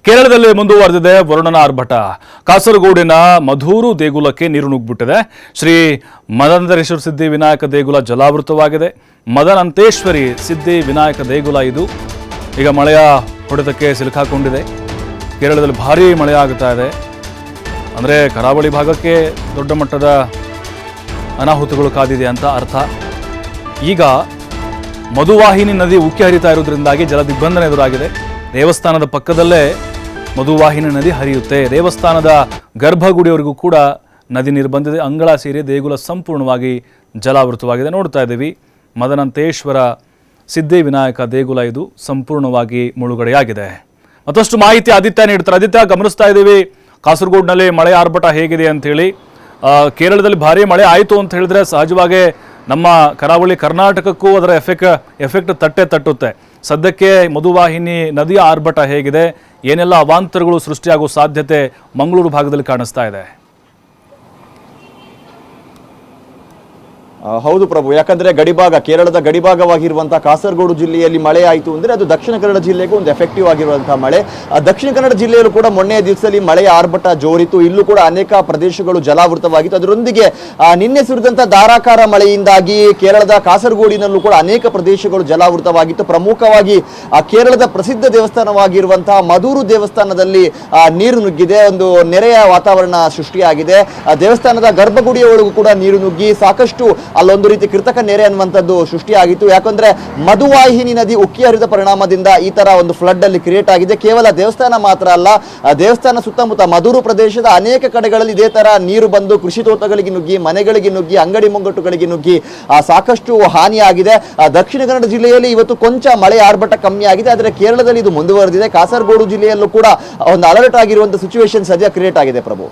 ಕೇರಳದಲ್ಲಿ ಮುಂದುವರೆದಿದೆ ವರುಣನ ಆರ್ಭಟ. ಕಾಸರಗೋಡಿನ ಮಧೂರು ದೇಗುಲಕ್ಕೆ ನೀರು ನುಗ್ಗಿಬಿಟ್ಟಿದೆ. ಶ್ರೀ ಮದನಂತೇಶ್ವರ ಸಿದ್ಧಿ ವಿನಾಯಕ ದೇಗುಲ ಜಲಾವೃತವಾಗಿದೆ. ಮದನಂತೇಶ್ವರಿ ಸಿದ್ಧಿ ವಿನಾಯಕ ದೇಗುಲ ಇದು ಈಗ ಮಳೆಯ ಹೊಡೆತಕ್ಕೆ ಸಿಲುಕಾಕೊಂಡಿದೆ. ಕೇರಳದಲ್ಲಿ ಭಾರೀ ಮಳೆ ಆಗುತ್ತಾ ಇದೆ. ಅಂದರೆ ಕರಾವಳಿ ಭಾಗಕ್ಕೆ ದೊಡ್ಡ ಮಟ್ಟದ ಅನಾಹುತಗಳು ಕಾದಿದೆ ಅಂತ ಅರ್ಥ. ಈಗ ಮಧುವಾಹಿನಿ ನದಿ ಉಕ್ಕಿ ಹರಿತಾ ಇರೋದ್ರಿಂದಾಗಿ ಜಲ ದಿಗ್ಬಂಧನ ಎದುರಾಗಿದೆ. ದೇವಸ್ಥಾನದ ಪಕ್ಕದಲ್ಲೇ ಮಧುವಾಹಿನಿ ನದಿ ಹರಿಯುತ್ತೆ. ದೇವಸ್ಥಾನದ ಗರ್ಭಗುಡಿಯವರೆಗೂ ಕೂಡ ನದಿ ನೀರು ಬಂದಿದೆ. ಅಂಗಳ ಸೇರಿ ದೇಗುಲ ಸಂಪೂರ್ಣವಾಗಿ ಜಲಾವೃತವಾಗಿದೆ. ನೋಡ್ತಾ ಇದ್ದೀವಿ, ಮದನಂತೇಶ್ವರ ಸಿದ್ಧಿ ವಿನಾಯಕ ದೇಗುಲ ಇದು ಸಂಪೂರ್ಣವಾಗಿ ಮುಳುಗಡೆಯಾಗಿದೆ. ಮತ್ತಷ್ಟು ಮಾಹಿತಿ ಆದಿತ್ಯ ನೀಡ್ತಾರೆ. ಆದಿತ್ಯ, ಗಮನಿಸ್ತಾ ಇದ್ದೀವಿ ಕಾಸರಗೋಡಿನಲ್ಲಿ ಮಳೆ ಆರ್ಭಟ ಹೇಗಿದೆ ಅಂತೇಳಿ. ಕೇರಳದಲ್ಲಿ ಭಾರಿ ಮಳೆ ಆಯಿತು ಅಂತ ಹೇಳಿದ್ರೆ ಸಹಜವಾಗಿ ನಮ್ಮ ಕರಾವಳಿ ಕರ್ನಾಟಕಕ್ಕೂ ಅದರ ಎಫೆಕ್ಟ್ ತಟ್ಟುತ್ತೆ. ಸದ್ಯಕ್ಕೆ ಮಧುವಾಹಿನಿ ನದಿಯ ಆರ್ಭಟ ಹೇಗಿದೆ, ಏನೆಲ್ಲ ಅವಾಂತರಗಳು ಸೃಷ್ಟಿಯಾಗುವ ಸಾಧ್ಯತೆ ಮಂಗಳೂರು ಭಾಗದಲ್ಲಿ ಕಾಣಿಸ್ತಾ ಇದೆ? ಹೌದು ಪ್ರಭು, ಯಾಕಂದ್ರೆ ಗಡಿಭಾಗ, ಕೇರಳದ ಗಡಿಭಾಗವಾಗಿರುವಂತಹ ಕಾಸರಗೋಡು ಜಿಲ್ಲೆಯಲ್ಲಿ ಮಳೆ ಆಯಿತು ಅಂದ್ರೆ ಅದು ದಕ್ಷಿಣ ಕನ್ನಡ ಜಿಲ್ಲೆಗೂ ಒಂದು ಎಫೆಕ್ಟಿವ್ ಆಗಿರುವಂತಹ ಮಳೆ. ದಕ್ಷಿಣ ಕನ್ನಡ ಜಿಲ್ಲೆಯಲ್ಲೂ ಕೂಡ ಮೊನ್ನೆಯ ದಿವಸದಲ್ಲಿ ಮಳೆಯ ಆರ್ಭಟ ಜೋರಿತು. ಇಲ್ಲೂ ಕೂಡ ಅನೇಕ ಪ್ರದೇಶಗಳು ಜಲಾವೃತವಾಗಿತ್ತು. ಅದರೊಂದಿಗೆ ನಿನ್ನೆ ಸುರಿದಂತಹ ಧಾರಾಕಾರ ಮಳೆಯಿಂದಾಗಿ ಕೇರಳದ ಕಾಸರಗೋಡಿನಲ್ಲೂ ಕೂಡ ಅನೇಕ ಪ್ರದೇಶಗಳು ಜಲಾವೃತವಾಗಿತ್ತು. ಪ್ರಮುಖವಾಗಿ ಕೇರಳದ ಪ್ರಸಿದ್ಧ ದೇವಸ್ಥಾನವಾಗಿರುವಂತಹ ಮಧೂರು ದೇವಸ್ಥಾನದಲ್ಲಿ ನೀರು ನುಗ್ಗಿದೆ. ಒಂದು ನೆರೆಯ ವಾತಾವರಣ ಸೃಷ್ಟಿಯಾಗಿದೆ. ದೇವಸ್ಥಾನದ ಗರ್ಭಗುಡಿಯ ಒಳಗೂ ಕೂಡ ನೀರು ನುಗ್ಗಿ ಸಾಕಷ್ಟು ಅಲ್ಲೊಂದು ರೀತಿ ಕೃತಕ ನೆರೆ ಅನ್ನುವಂಥದ್ದು ಸೃಷ್ಟಿಯಾಗಿತ್ತು. ಯಾಕಂದ್ರೆ ಮಧುವಾಹಿನಿ ನದಿ ಉಕ್ಕಿ ಹರಿದ ಪರಿಣಾಮದಿಂದ ಈ ತರ ಒಂದು ಫ್ಲಡ್ ಅಲ್ಲಿ ಕ್ರಿಯೇಟ್ ಆಗಿದೆ. ಕೇವಲ ದೇವಸ್ಥಾನ ಮಾತ್ರ ಅಲ್ಲ, ದೇವಸ್ಥಾನ ಸುತ್ತಮುತ್ತ ಮಧೂರು ಪ್ರದೇಶದ ಅನೇಕ ಕಡೆಗಳಲ್ಲಿ ಇದೇ ತರ ನೀರು ಬಂದು ಕೃಷಿ ತೋಟಗಳಿಗೆ ನುಗ್ಗಿ, ಮನೆಗಳಿಗೆ ನುಗ್ಗಿ, ಅಂಗಡಿ ಮುಂಗಟ್ಟುಗಳಿಗೆ ನುಗ್ಗಿ ಸಾಕಷ್ಟು ಹಾನಿಯಾಗಿದೆ. ದಕ್ಷಿಣ ಕನ್ನಡ ಜಿಲ್ಲೆಯಲ್ಲಿ ಇವತ್ತು ಕೊಂಚ ಮಳೆ ಆರ್ಭಟ ಕಮ್ಮಿ ಆಗಿದೆ. ಆದರೆ ಕೇರಳದಲ್ಲಿ ಇದು ಮುಂದುವರೆದಿದೆ. ಕಾಸರಗೋಡು ಜಿಲ್ಲೆಯಲ್ಲೂ ಕೂಡ ಒಂದು ಅಲರ್ಟ್ ಆಗಿರುವಂತಹ ಸಿಚುವೇಶನ್ ಸದ್ಯ ಕ್ರಿಯೇಟ್ ಆಗಿದೆ ಪ್ರಭು.